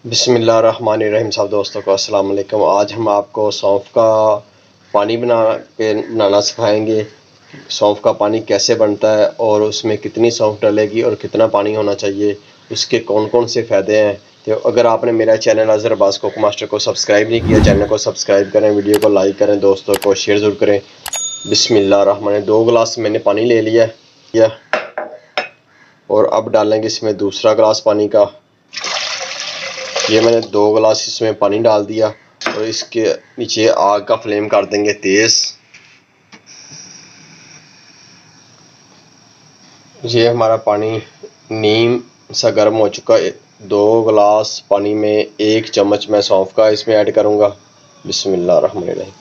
बिस्मिल्लाहिर्रहमानिर्रहीम। सब दोस्तों को अस्सलाम वालेकुम। आज हम आपको सौंफ का पानी बनाना सिखाएंगे। सौंफ का पानी कैसे बनता है और उसमें कितनी सौंफ डलेगी और कितना पानी होना चाहिए, उसके कौन कौन से फ़ायदे हैं। तो अगर आपने मेरा channel Azhar Abbas cook master को सब्सक्राइब नहीं किया, चैनल को सब्सक्राइब करें, वीडियो को लाइक करें, दोस्तों को शेयर ज़रूर करें। बिस्मिल्लाहिर्रहमानिर्रहीम। 2 गिलास मैंने पानी ले लिया और अब डालेंगे इसमें दूसरा गिलास पानी का। ये मैंने 2 गिलास इसमें पानी डाल दिया और इसके नीचे आग का फ्लेम कर देंगे तेज़। ये हमारा पानी नीम सा गर्म हो चुका है। 2 गिलास पानी में 1 चम्मच मैं सौंफ का इसमें ऐड करूँगा। बिस्मिल्लाहिर्रहमानिर्रहीम।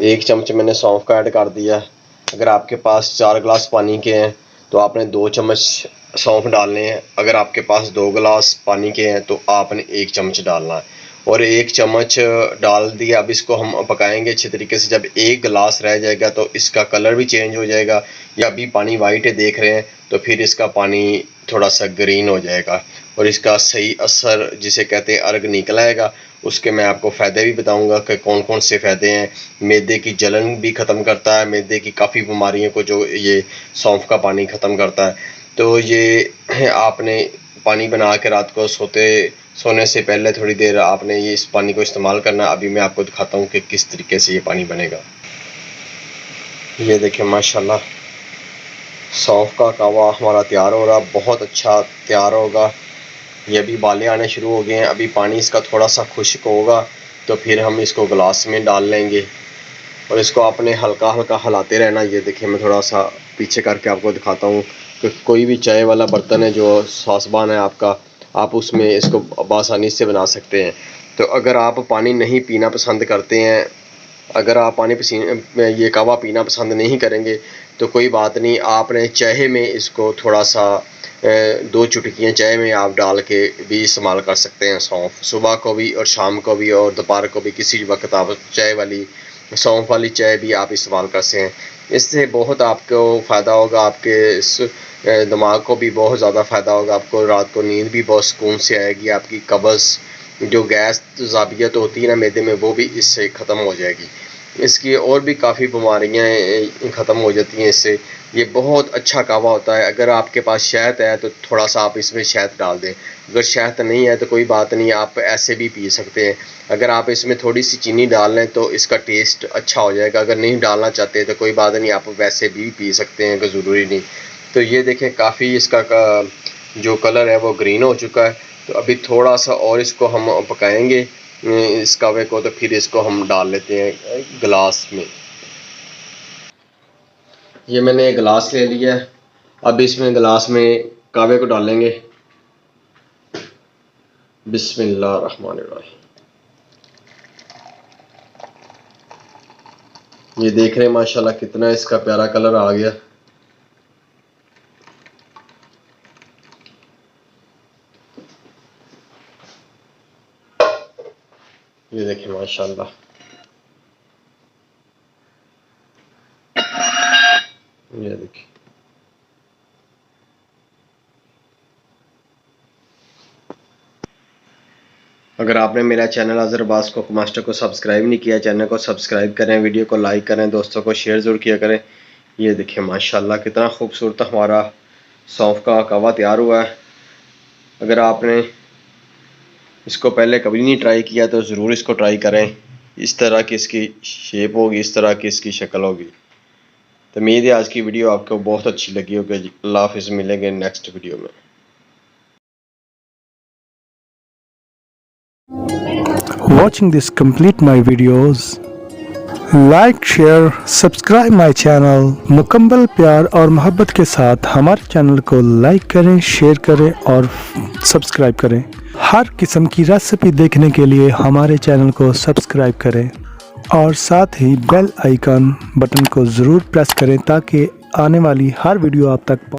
1 चम्मच मैंने सौंफ का ऐड कर दिया। अगर आपके पास 4 गिलास पानी के हैं तो आपने 2 चम्मच सौंफ डालने हैं। अगर आपके पास 2 गिलास पानी के हैं तो आपने 1 चम्मच डालना है और 1 चम्मच डाल दिया। अब इसको हम पकाएंगे अच्छे तरीके से। जब 1 गिलास रह जाएगा तो इसका कलर भी चेंज हो जाएगा। या अभी पानी वाइट है देख रहे हैं तो फिर इसका पानी थोड़ा सा ग्रीन हो जाएगा और इसका सही असर जिसे कहते हैं अर्ग निकल आएगा। उसके मैं आपको फ़ायदे भी बताऊंगा कि कौन कौन से फ़ायदे हैं। मैदे की जलन भी ख़त्म करता है, मैदे की काफ़ी बीमारियों को जो ये सौंफ का पानी ख़त्म करता है। तो ये आपने पानी बना के रात को सोने से पहले थोड़ी देर आपने इस पानी को इस्तेमाल करना। अभी मैं आपको दिखाता हूँ कि किस तरीके से ये पानी बनेगा। ये देखिए माशाल्लाह सौंफ का कहवा हमारा तैयार हो रहा, बहुत अच्छा तैयार होगा। ये अभी बाले आने शुरू हो गए हैं। अभी पानी इसका थोड़ा सा खुश्क होगा तो फिर हम इसको गिलास में डाल लेंगे और इसको आपने हल्का हल्का हिलाते रहना। ये देखिए मैं थोड़ा सा पीछे करके आपको दिखाता हूँ कि कोई भी चाय वाला बर्तन है जो सासबान है आपका, आप उसमें इसको आसानी से बना सकते हैं। तो अगर आप पानी नहीं पीना पसंद करते हैं, अगर आप ये कहवा पीना पसंद नहीं करेंगे तो कोई बात नहीं, आपने चाय में इसको थोड़ा सा 2 चुटकियाँ चाय में आप डाल के भी इस्तेमाल कर सकते हैं। सौंफ सुबह को भी और शाम को भी और दोपहर को भी, किसी वक्त आप चाय वाली सौंफ वाली चाय भी आप इस्तेमाल कर सकते हैं। इससे बहुत आपको फ़ायदा होगा, आपके दिमाग को भी बहुत ज़्यादा फ़ायदा होगा। आपको रात को नींद भी बहुत सुकून से आएगी। आपकी कब्ज़ जो गैस ज़ाबियत होती है ना मैदे में, वो भी इससे ख़त्म हो जाएगी। इसकी और भी काफ़ी बीमारियाँ ख़त्म हो जाती हैं इससे। ये बहुत अच्छा कहवा होता है। अगर आपके पास शहद है तो थोड़ा सा आप इसमें शहद डाल दें। अगर शहद नहीं है तो कोई बात नहीं, आप ऐसे भी पी सकते हैं। अगर आप इसमें थोड़ी सी चीनी डाल लें तो इसका टेस्ट अच्छा हो जाएगा। अगर नहीं डालना चाहते तो कोई बात नहीं, आप वैसे भी पी सकते हैं, कोई ज़रूरी नहीं। तो ये देखें काफ़ी इसका जो कलर है वो ग्रीन हो चुका है। तो अभी थोड़ा सा और इसको हम पकाएंगे इस कहवे को, तो फिर इसको हम डाल लेते हैं गिलास में। ये मैंने गिलास ले लिया है। अब इसमें गिलास में कहवे को डालेंगे। बिस्मिल्लाहिर्रहमानिर्रहीम। ये देख रहे हैं माशाल्लाह कितना इसका प्यारा कलर आ गया। ये देखिए माशाल्लाह, ये देखिए। अगर आपने मेरा channel Azhar Abbas cook master को सब्सक्राइब नहीं किया, चैनल को सब्सक्राइब करें, वीडियो को लाइक करें, दोस्तों को शेयर ज़रूर किया करें। ये देखिए माशाल्लाह कितना खूबसूरत हमारा सौंफ का कहवा तैयार हुआ है। अगर आपने इसको पहले कभी नहीं ट्राई किया तो ज़रूर इसको ट्राई करें। इस तरह की इसकी शेप होगी, इस तरह की इसकी शक्ल होगी। तो उम्मीद है आज की वीडियो आपको बहुत अच्छी लगी होगी। अल्लाह हाफ़िज़, मिलेंगे नेक्स्ट वीडियो में। Watching this complete my videos, like share subscribe my channel. मुकम्मल प्यार और मोहब्बत के साथ हमारे चैनल को लाइक करें, शेयर करें और सब्सक्राइब करें। हर किस्म की रेसिपी देखने के लिए हमारे चैनल को सब्सक्राइब करें और साथ ही बेल आइकन बटन को ज़रूर प्रेस करें ताकि आने वाली हर वीडियो आप तक